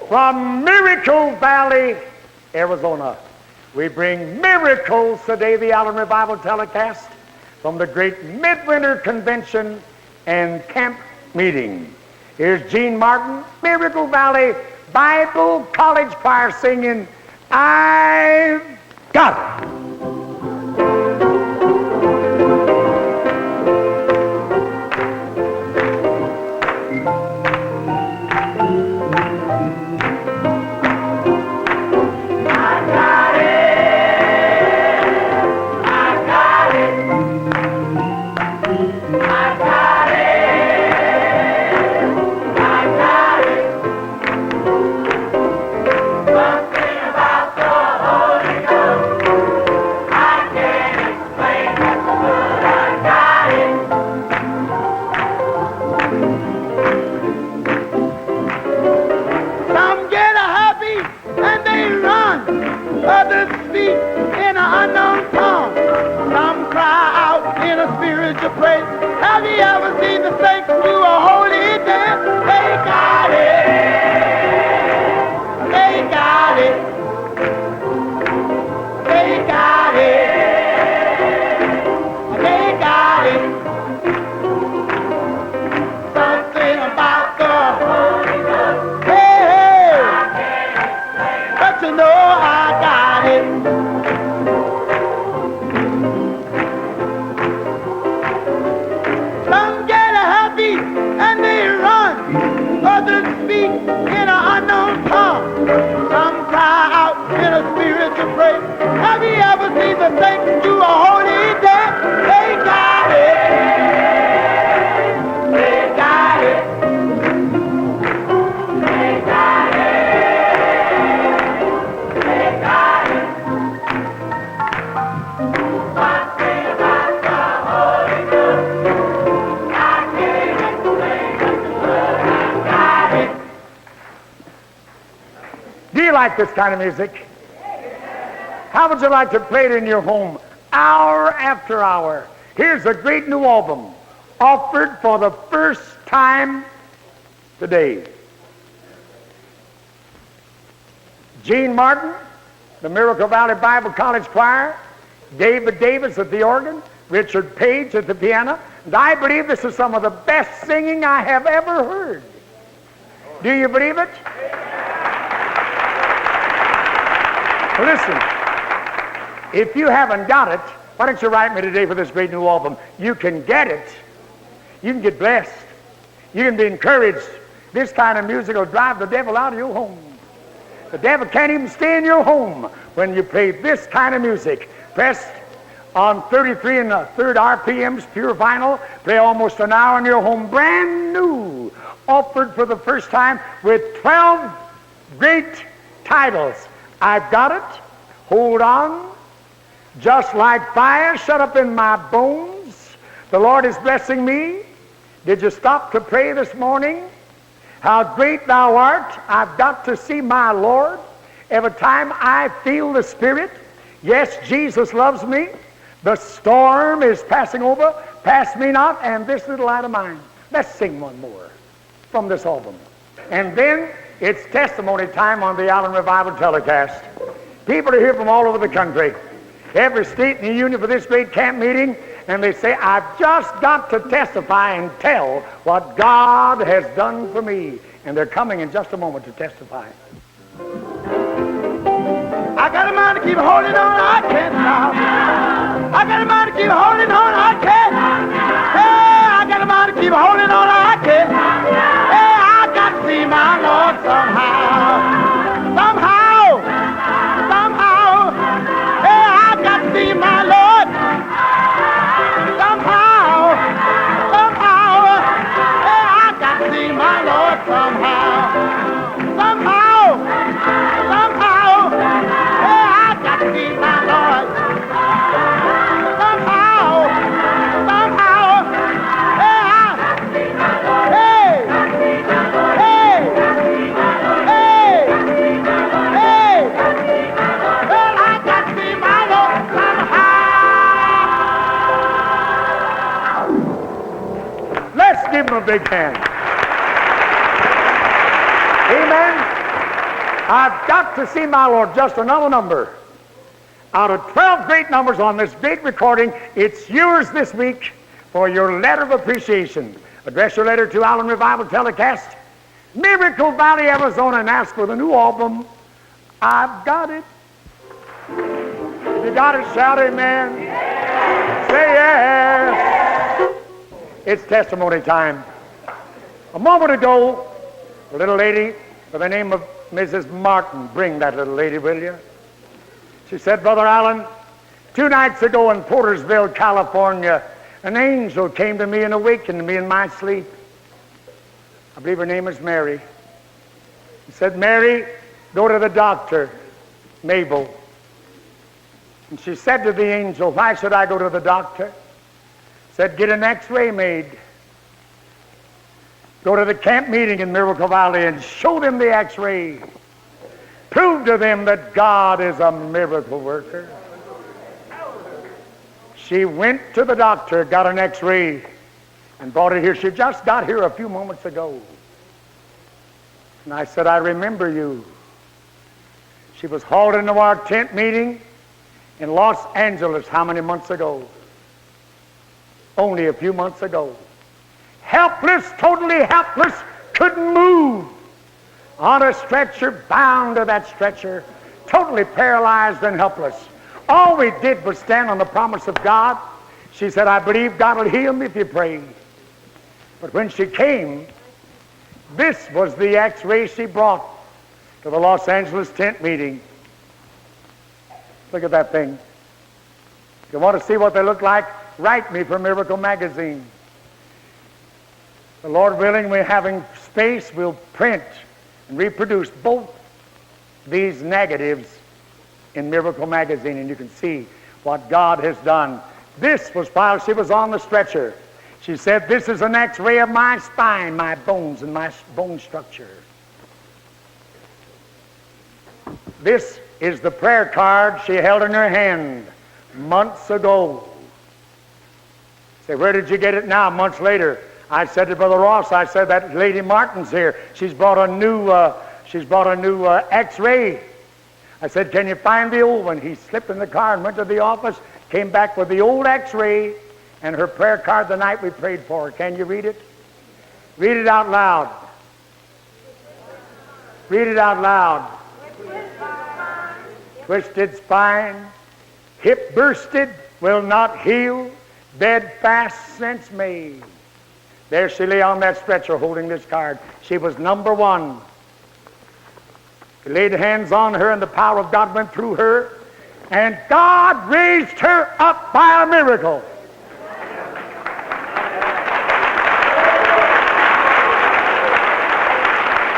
from Miracle Valley, Arizona. We bring miracles today, the Allen Revival telecast from the great Midwinter Convention and Camp Meeting. Here's Gene Martin, Miracle Valley Bible College Choir singing, I've Got It. Others speak in an unknown tongue. Some cry out in a spiritual praise. Have you ever seen the saints do a holy dance? They got it. They got it. They got it. They got it. Something about the Holy Ghost. Hey, hey. But you know I got it. Some get happy and they run. Others speak in an unknown tongue. Some cry out in a spiritual praise. Have you ever seen the saints do a holy dance? They got it. They got it. They got it. They got it. One thing about the Holy Ghost, I can't explain it, but I got it. Do you like this kind of music? How would you like to play it in your home hour after hour? Here's a great new album offered for the first time today. Gene Martin, the Miracle Valley Bible College Choir, David Davis at the organ, Richard Page at the piano, and I believe this is some of the best singing I have ever heard. Do you believe it? Listen, if you haven't got it, why don't you write me today for this great new album? You can get it. You can get blessed. You can be encouraged. This kind of music will drive the devil out of your home. The devil can't even stay in your home when you play this kind of music. Pressed on 33 and a third RPMs, pure vinyl, play almost an hour in your home, brand new, offered for the first time with 12 great titles. I've Got It, Hold On, Just Like Fire Shut Up in My Bones, The Lord is Blessing Me, Did You Stop to Pray This Morning, How Great Thou Art, I've Got to See My Lord, Every Time I Feel the Spirit, Yes, Jesus Loves Me, The Storm is Passing Over, Pass Me Not, and This Little Light of Mine. Let's sing one more from this album. And then it's testimony time on the Allen Revival telecast. People are here from all over the country, every state in the union for this great camp meeting, and they say, I've just got to testify and tell what God has done for me. And they're coming in just a moment to testify. I got a mind to keep holding on, I can't stop. I got a mind to keep holding on, I can't. Hey, I got a mind to keep holding on, I can't. Hey, I got to see my Lord somehow. Somehow. Somehow. Hey, I got to see my Lord. Somehow. Somehow. Hey, I got to see my Lord somehow. Somehow. Somehow. Hey, I got to see my Lord. Somehow. Somehow. Hey, Give him a big hand. Amen. I've got to see my Lord. Just another number. Out of 12 great numbers on this great recording, it's yours this week for your letter of appreciation. Address your letter to Allen Revival Telecast, Miracle Valley, Arizona, and ask for the new album, I've Got It. If you got it, shout amen. Say yes. It's testimony time. A moment ago, a little lady by the name of Mrs. Martin, bring that little lady, will you? She said, Brother Allen, 2 nights ago in Portersville, California, an angel came to me and awakened me in my sleep. I believe her name is Mary. He said, Mary, go to the doctor, Mabel. And she said to the angel, why should I go to the doctor? Said, get an x-ray made. Go to the camp meeting in Miracle Valley and show them the x-ray. Prove to them that God is a miracle worker. She went to the doctor, got an x-ray, and brought it here. She just got here a few moments ago. And I said, I remember you. She was hauled into our tent meeting in Los Angeles how many months ago? Only a few months ago. Helpless, totally helpless, couldn't move. On a stretcher, bound to that stretcher, totally paralyzed and helpless. All we did was stand on the promise of God. She said, I believe God will heal me if you pray. But when she came, this was the x-ray she brought to the Los Angeles tent meeting. Look at that thing. If you want to see what they look like, write me for Miracle Magazine. The Lord willing, we're having space, we'll print and reproduce both these negatives in Miracle Magazine, and you can see what God has done. This was while she was on the stretcher. She said, this is an x-ray of my spine, my bones, and my bone structure. This is the prayer card she held in her hand months ago. Say, where did you get it now? Months later. I said to Brother Ross, I said, that Lady Martin's here. She's brought a new x-ray. I said, can you find the old one? He slipped in the car and went to the office, came back with the old x-ray and her prayer card the night we prayed for her. Can you read it? Read it out loud. Read it out loud. Twisted spine, hip bursted, will not heal, bed fast since May. There she lay on that stretcher holding this card. She was number 1. He laid hands on her and the power of God went through her. And God raised her up by a miracle.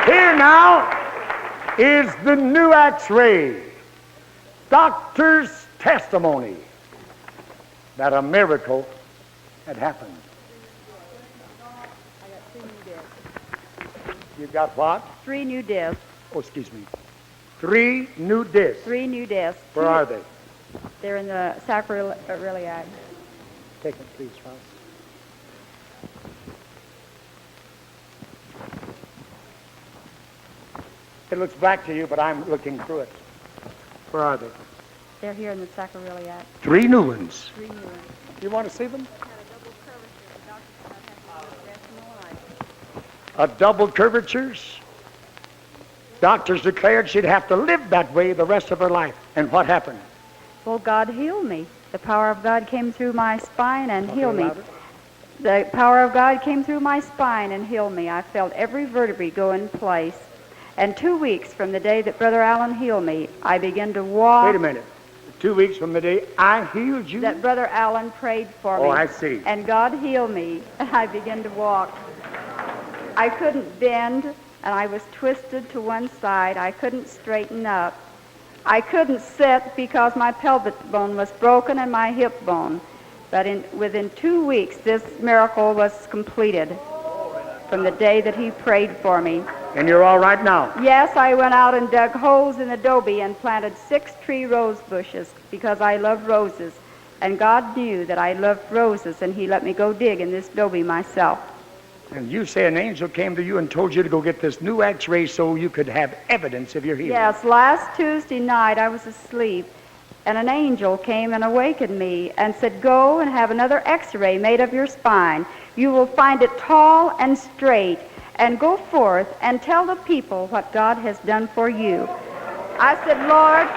Here now is the new x-ray. Doctor's testimony that a miracle had happened. You got what? 3 new discs. Oh, excuse me. 3 new discs. 3 new discs. Where are they? They're in the sacroiliac. Take it, please, Ross. It looks black to you, but I'm looking through it. Where are they? They're here in the sacroiliac. 3 new ones. 3 new ones. You want to see them? A double curvatures. Doctors declared she'd have to live that way the rest of her life. And what happened? Well, God healed me. The power of God came through my spine and healed me. The power of God came through my spine and healed me. I felt every vertebrae go in place. And 2 weeks from the day that Brother Allen healed me, I began to walk. Wait a minute. 2 weeks from the day I healed you? That Brother Allen prayed for me. Oh, I see. And God healed me, and I began to walk. I couldn't bend, and I was twisted to one side. I couldn't straighten up. I couldn't sit because my pelvic bone was broken and my hip bone. But within 2 weeks, this miracle was completed from the day that he prayed for me. And you're all right now? Yes, I went out and dug holes in adobe and planted 6 tree rose bushes because I love roses. And God knew that I loved roses, and he let me go dig in this adobe myself. And you say an angel came to you and told you to go get this new x-ray so you could have evidence of your healing. Yes, last Tuesday night I was asleep, and an angel came and awakened me and said, go and have another x-ray made of your spine. You will find it tall and straight, and go forth and tell the people what God has done for you. I said, Lord.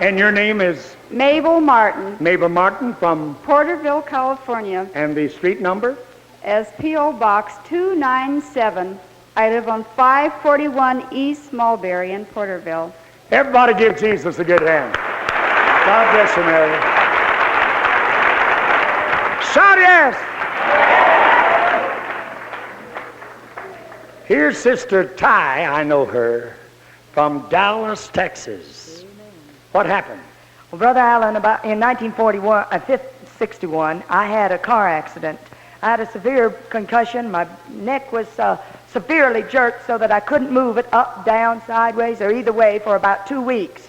And your name is? Mabel Martin. Mabel Martin from? Porterville, California. And the street number? As P.O. Box 297. I live on 541 East Mulberry in Porterville. Everybody give Jesus a good hand. God bless you, Mary. Shout yes! Here's Sister Ty, I know her, from Dallas, Texas. What happened? Well, Brother Allen, about in 1961, I had a car accident. I had a severe concussion. My neck was severely jerked so that I couldn't move it up, down, sideways, or either way for about 2 weeks.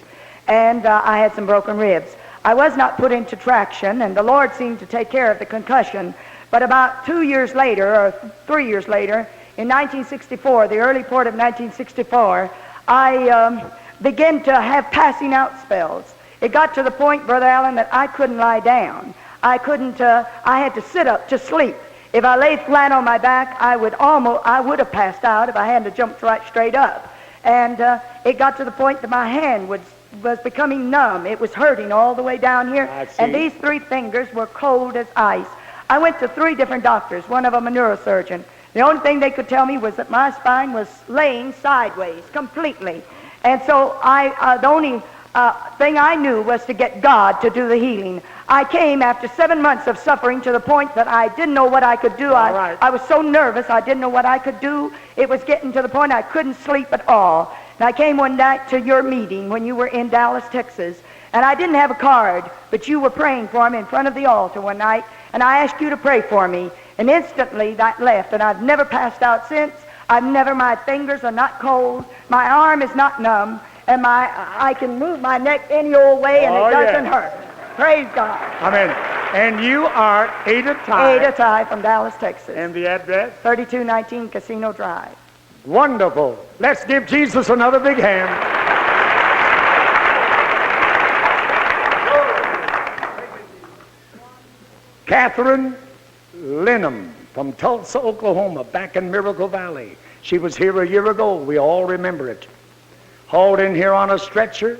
And I had some broken ribs. I was not put into traction, and the Lord seemed to take care of the concussion. But about 2 years later, or 3 years later, in 1964, the early part of 1964, I began to have passing out spells. It got to the point, Brother Allen, that I couldn't lie down. I had to sit up to sleep. If I lay flat on my back, I would have passed out if I hadn't jumped right straight up. And it got to the point that my hand was becoming numb. It was hurting all the way down here. And these 3 fingers were cold as ice. I went to 3 different doctors, one of them a neurosurgeon. The only thing they could tell me was that my spine was laying sideways completely. And so the only thing I knew was to get God to do the healing. I came after 7 months of suffering to the point that I didn't know what I could do. I was so nervous I didn't know what I could do. It was getting to the point I couldn't sleep at all. And I came one night to your meeting when you were in Dallas, Texas, and I didn't have a card, but you were praying for me in front of the altar one night, and I asked you to pray for me, and instantly that left, and I've never passed out since. My fingers are not cold, my arm is not numb, and I can move my neck any old way, and it doesn't hurt. Praise God. Amen. And you are Ada Ty. Ada Ty from Dallas, Texas. And the address? 3219 Casino Drive. Wonderful. Let's give Jesus another big hand. Catherine Linham from Tulsa, Oklahoma, back in Miracle Valley. She was here a year ago. We all remember it. Hauled in here on a stretcher,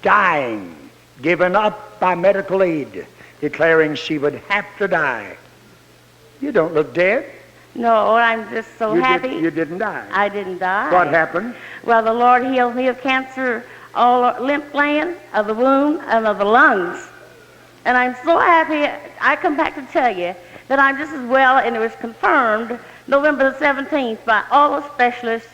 dying, given up by medical aid, declaring she would have to die. You don't look dead. No, I'm just so happy. You didn't die. I didn't die. What happened? Well, the Lord healed me of cancer, all lymph gland, of the womb, and of the lungs. And I'm so happy. I come back to tell you that I'm just as well, and it was confirmed November the 17th by all the specialists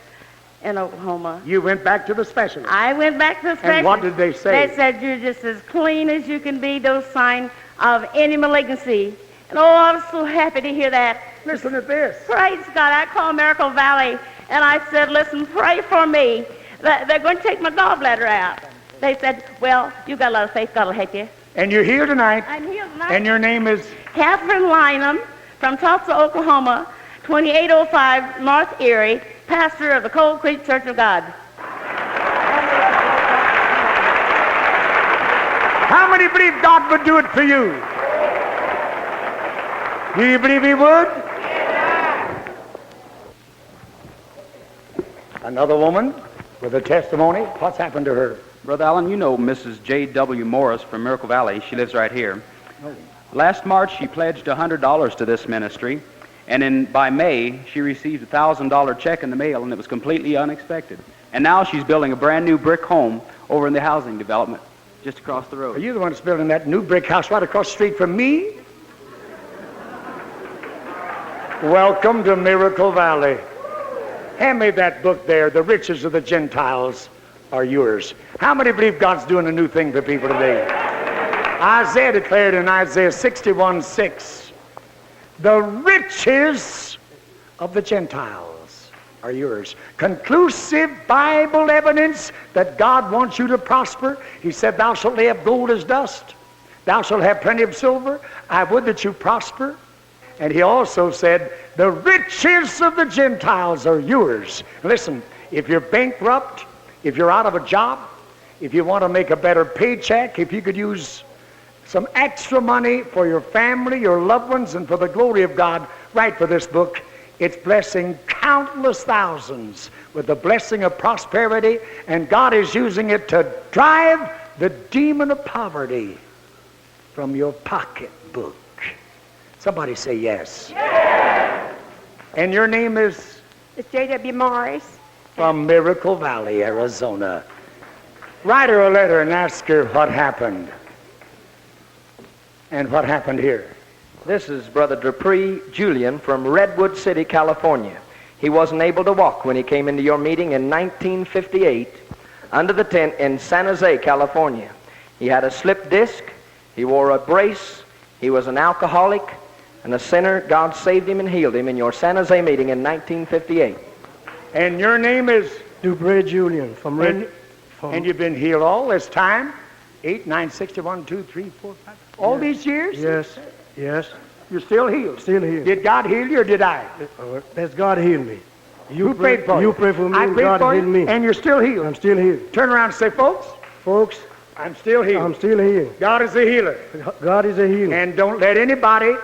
in Oklahoma. You went back to the specialist. I went back to the specialist. And what did they say? They said you're just as clean as you can be, no sign of any malignancy. And oh, I was so happy to hear that. Listen to this. Praise God. I called Miracle Valley, and I said, listen, pray for me. They're going to take my gallbladder out. They said, well, you got a lot of faith. God will help you. And you're here tonight. I'm here tonight. And your name is? Catherine Linham from Tulsa, Oklahoma, 2805 North Erie, pastor of the Cold Creek Church of God. How many believe God would do it for you? Do you believe He would? Another woman with a testimony. What's happened to her? Brother Allen, you know Mrs. J.W. Morris from Miracle Valley. She lives right here. Last March, she pledged $100 to this ministry, and by May, she received a $1,000 check in the mail, and it was completely unexpected. And now she's building a brand new brick home over in the housing development just across the road. Are you the one that's building that new brick house right across the street from me? Welcome to Miracle Valley. Hand me that book there, The Riches of the Gentiles Are Yours. How many believe God's doing a new thing for people today? Isaiah declared in Isaiah 61:6, the riches of the Gentiles are yours. Conclusive Bible evidence that God wants you to prosper. He said, thou shalt lay up gold as dust. Thou shalt have plenty of silver. I would that you prosper. And he also said, the riches of the Gentiles are yours. Listen, if you're bankrupt, if you're out of a job, if you want to make a better paycheck, if you could use some extra money for your family, your loved ones, and for the glory of God, write for this book. It's blessing countless thousands with the blessing of prosperity, and God is using it to drive the demon of poverty from your pocketbook. Somebody say yes. Yes. And your name is? It's J.W. Morris. From Miracle Valley, Arizona. Write her a letter and ask her what happened. And what happened here. This is Brother Dupree Julian from Redwood City, California. He wasn't able to walk when he came into your meeting in 1958 under the tent in San Jose, California. He had a slip disc. He wore a brace. He was an alcoholic and a sinner. God saved him and healed him in your San Jose meeting in 1958. And your name is? Dupree Julian from Red. And you've been healed all this time? 8, 9, 61, 2, 3, 4, 5. All these years? Yes, yes. You're still healed? Still healed. Did God heal you or did I? That's God healed me. Who prayed for you? You prayed for me I and prayed God for healed you, me. and you're still healed. I'm still healed. Turn around and say, folks, I'm still healed. I'm still healed. God is a healer. God is a healer. And don't let anybody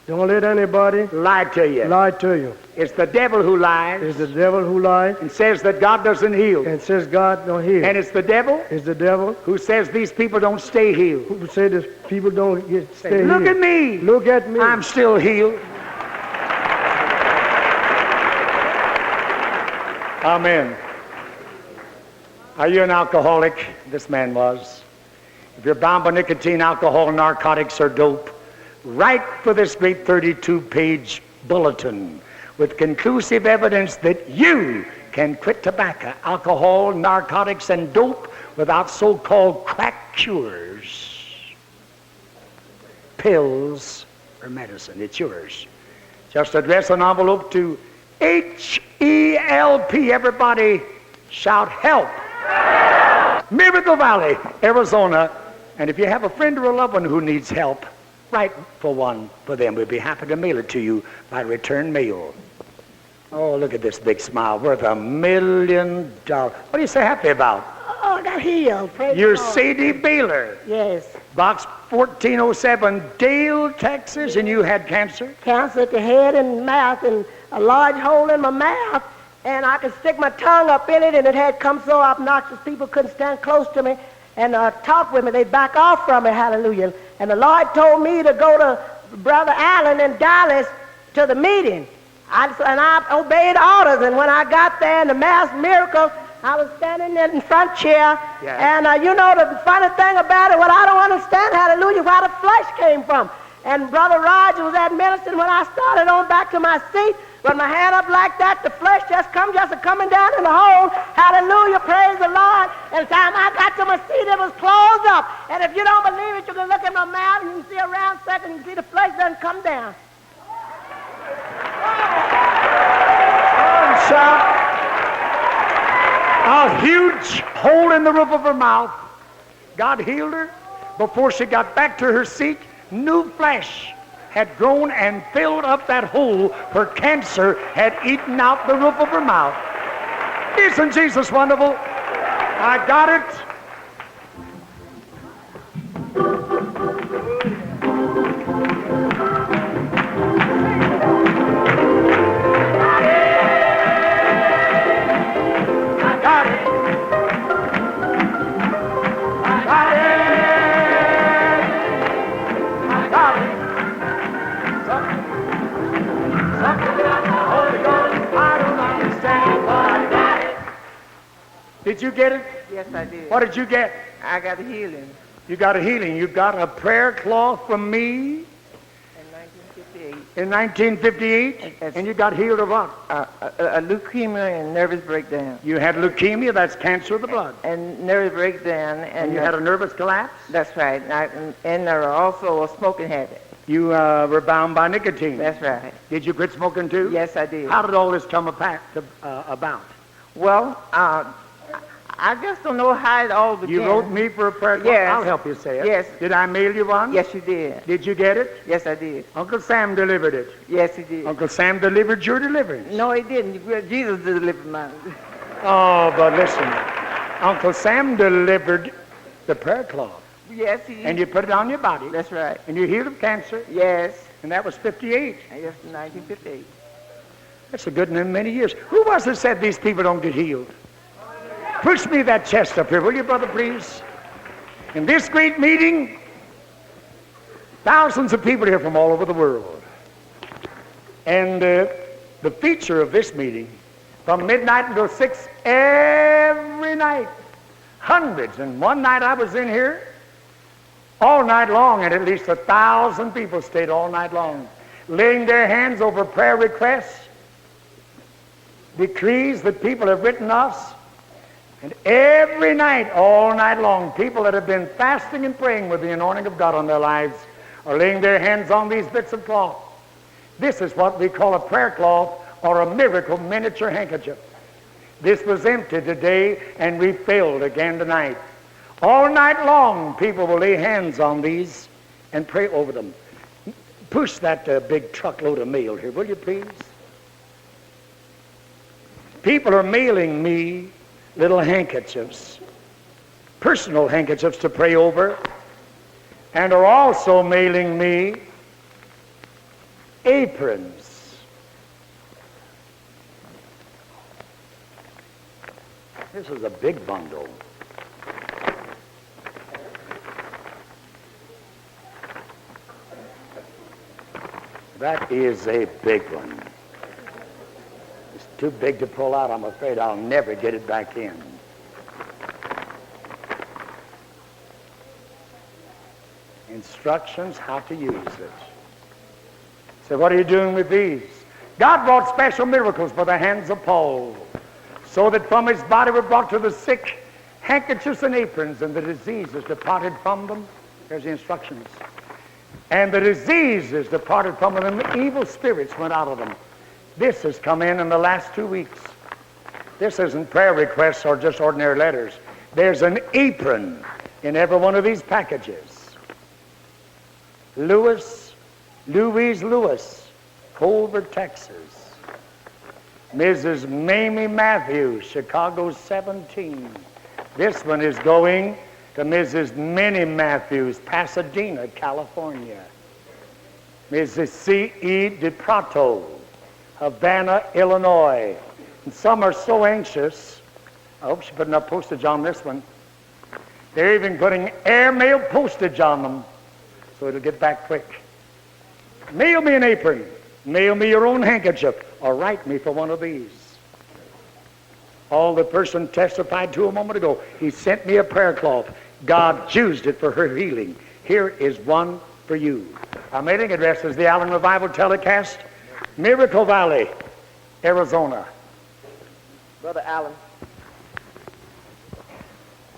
lie to you. Lie to you. It's the devil who lies. It's the devil who lies. And says that God doesn't heal. And says God don't heal. And it's the devil. It's the devil who says these people don't stay healed. Who say that people don't stay healed. Look at me. Look at me. I'm still healed. Amen. Are you an alcoholic? This man was. If you're bound by nicotine, alcohol, narcotics, or dope, write for this great 32-page bulletin with conclusive evidence that you can quit tobacco, alcohol, narcotics, and dope without so-called crack cures, pills, or medicine. It's yours. Just address an envelope to H-E-L-P. Everybody shout help. Miracle Valley, Arizona. And if you have a friend or a loved one who needs help, write for one for them. We'd be happy to mail it to you by return mail. Oh, look at this big smile, worth $1 million. What do you say happy about? Oh, I got healed. Praise You're the Lord. Sadie Baylor. Yes. Box 1407, Dale, Texas, and you had cancer? Cancer at the head and mouth and a large hole in my mouth. And I could stick my tongue up in it, and it had come so obnoxious people couldn't stand close to me and talk with me. They'd back off from me, hallelujah. And the Lord told me to go to Brother Allen in Dallas to the meeting. And I obeyed orders, and when I got there in the mass miracle, I was standing in the front chair, and you know the funny thing about it, what I don't understand, hallelujah, where the flesh came from. And Brother Roger was administering when I started on back to my seat, with my hand up like that, the flesh just coming down in the hole. Hallelujah, praise the Lord. And the time I got to my seat, it was closed up. And if you don't believe it, you can look at my mouth and you can see a round second, you can see the flesh doesn't come down. Shout. A huge hole in the roof of her mouth. God healed her. Before she got back to her seat, new flesh had grown and filled up that hole her cancer had eaten out the roof of her mouth. Isn't Jesus wonderful? I got it. Did you get it? Yes, I did. What did you get? I got a healing You got a healing. You got a prayer cloth from me in 1958. in 1958, and you got healed of what? A leukemia and nervous breakdown. You had leukemia, that's cancer of the blood. And nervous breakdown. And you had a nervous collapse? That's right. And also a smoking habit. You were bound by nicotine. That's right. Did you quit smoking too? Yes, I did. How did all this come about? Well, I just don't know how it all began. You wrote me for a prayer cloth? Yes. I'll help you say it. Yes. Did I mail you one? Yes, you did. Did you get it? Yes, I did. Uncle Sam delivered it. Yes, he did. Uncle Sam delivered your deliverance. No, he didn't. Jesus delivered mine. Oh, but listen. Uncle Sam delivered the prayer cloth. Yes, he did. And you put it on your body. That's right. And you healed of cancer. Yes. And that was 58. Yes, 1958. That's a good many years. Who was it said these people don't get healed? Push me that chest up here, will you, brother, please? In this great meeting, thousands of people here from all over the world. And the feature of this meeting, from midnight until 6 every night, hundreds. And one night I was in here all night long, and at least 1,000 people stayed all night long, laying their hands over prayer requests, decrees that people have written us. And every night, all night long, people that have been fasting and praying with the anointing of God on their lives are laying their hands on these bits of cloth. This is what we call a prayer cloth or a miracle miniature handkerchief. This was empty today and refilled again tonight. All night long, people will lay hands on these and pray over them. Push that big truckload of mail here, will you please? People are mailing me little handkerchiefs, personal handkerchiefs to pray over, and are also mailing me aprons. This is a big bundle. That is a big one. It's too big to pull out. I'm afraid I'll never get it back in. Instructions how to use it. So what are you doing with these? God wrought special miracles by the hands of Paul, so that from his body were brought to the sick handkerchiefs and aprons, and the diseases departed from them. There's the instructions. And the diseases departed from them, and the evil spirits went out of them. This has come in the last 2 weeks. This isn't prayer requests or just ordinary letters. There's an apron in every one of these packages. Louise Lewis, Culver, Texas. Mrs. Mamie Matthews, Chicago 17. This one is going to Mrs. Minnie Matthews, Pasadena, California. Mrs. C.E. DePrato, Havana, Illinois. And some are so anxious. I hope she's putting up postage on this one. They're even putting airmail postage on them so it'll get back quick. Mail me an apron. Mail me your own handkerchief. Or write me for one of these. All the person testified to a moment ago. He sent me a prayer cloth. God used it for her healing. Here is one for you. Our mailing address is the Allen Revival Telecast, Miracle Valley, Arizona. Brother Allen,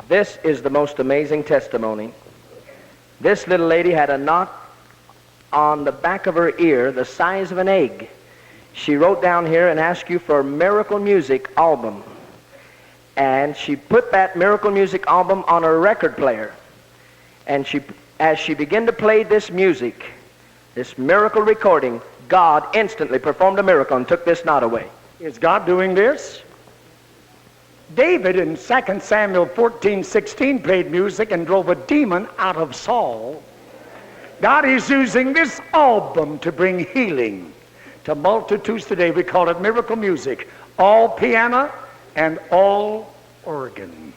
this is the most amazing testimony. This little lady had a knot on the back of her ear the size of an egg. She wrote down here and asked you for a Miracle Music album. And she put that Miracle Music album on her record player. And as she began to play this music, this miracle recording, God instantly performed a miracle and took this knot away. Is God doing this? David in 2 Samuel 14:16 played music and drove a demon out of Saul. God is using this album to bring healing to multitudes today. We call it miracle music. All piano and all organ.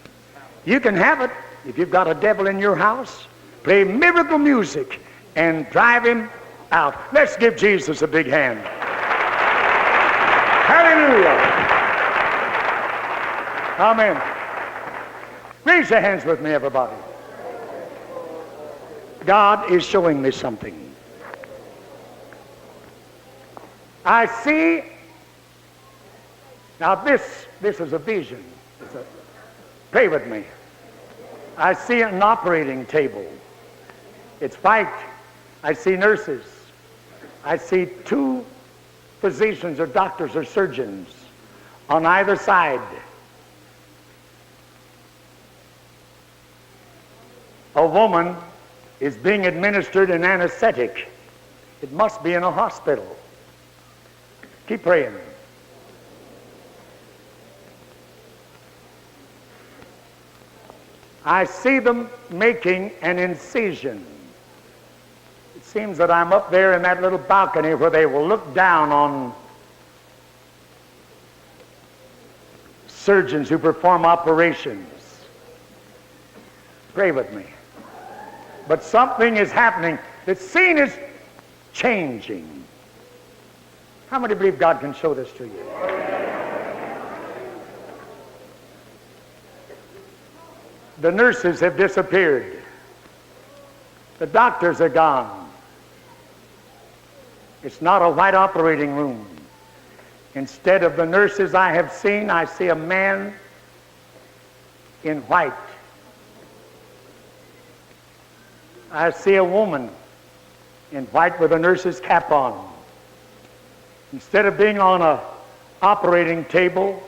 You can have it if you've got a devil in your house. Play miracle music and drive him out. Let's give Jesus a big hand. Hallelujah. Amen. Raise your hands with me, everybody. God is showing me something. I see. Now this is a vision. Pray with me. I see an operating table. It's white. I see nurses. I see 2 physicians or doctors or surgeons on either side. A woman is being administered an anesthetic. It must be in a hospital. Keep praying. I see them making an incision. It seems that I'm up there in that little balcony where they will look down on surgeons who perform operations. Pray with me. But something is happening. The scene is changing. How many believe God can show this to you? The nurses have disappeared. The doctors are gone. It's not a white operating room. Instead of the nurses I have seen, I see a man in white. I see a woman in white with a nurse's cap on. Instead of being on an operating table,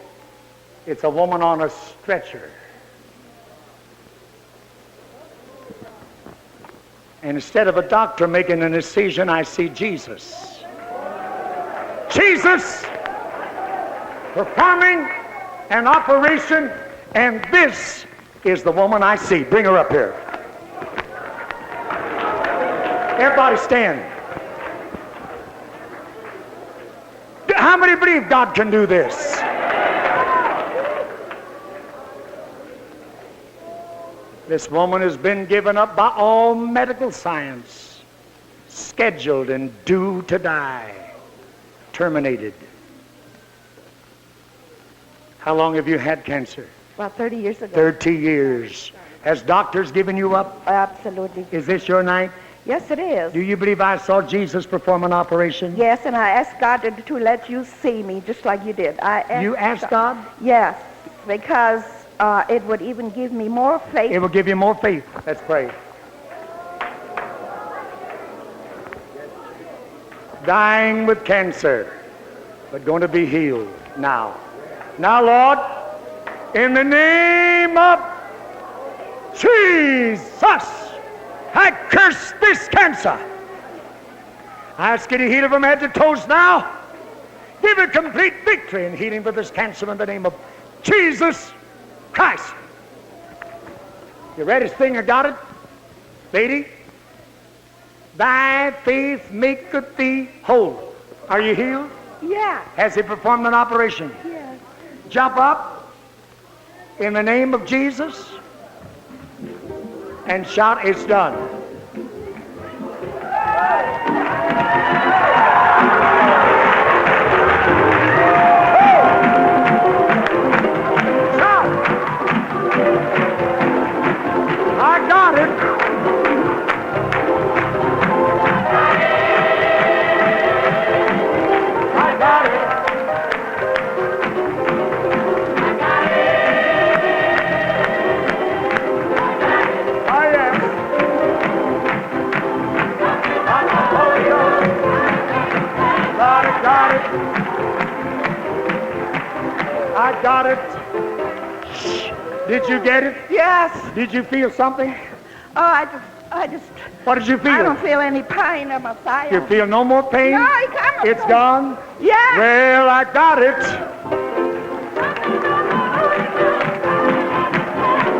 it's a woman on a stretcher. And instead of a doctor making an incision, I see Jesus. Jesus performing an operation, and this is the woman I see. Bring her up here. Everybody stand. How many believe God can do this? This woman has been given up by all medical science, scheduled and due to die, terminated. How long have you had cancer? About 30 years ago. 30 years. Has doctors given you up? Absolutely. Is this your night? Yes, it is. Do you believe I saw Jesus perform an operation? Yes, and I asked God to let you see me just like you did. You asked God? Yes, because it would even give me more faith. It will give you more faith. Let's pray. Dying with cancer, but going to be healed now. Now, Lord, in the name of Jesus, I curse this cancer. I ask you to heal it from head to toes now. Give it complete victory and healing for this cancer in the name of Jesus Christ. You read his thing? I got it? Lady? Thy faith maketh thee whole. Are you healed? Yeah. Has he performed an operation? Yes. Jump up in the name of Jesus and shout, it's done. I got it. I got it. I am. Got it. I got it. Shh. Did you get it? Yes. Did you feel something? Oh, I just. What did you feel? I don't feel any pain in my side. You feel no more pain? No, I can't. It's gone? Yeah. Well, I got it.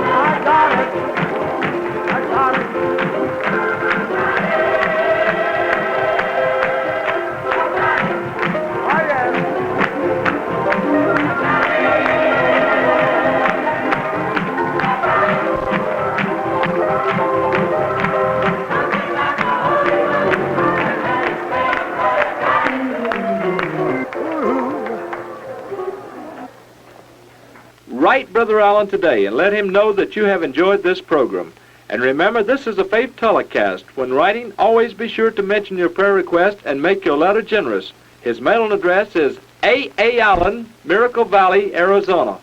I got it. I got it. I am. Write Brother Allen today and let him know that you have enjoyed this program. And remember, this is a faith telecast. When writing, always be sure to mention your prayer request and make your letter generous. His mailing address is A. Allen, Miracle Valley, Arizona.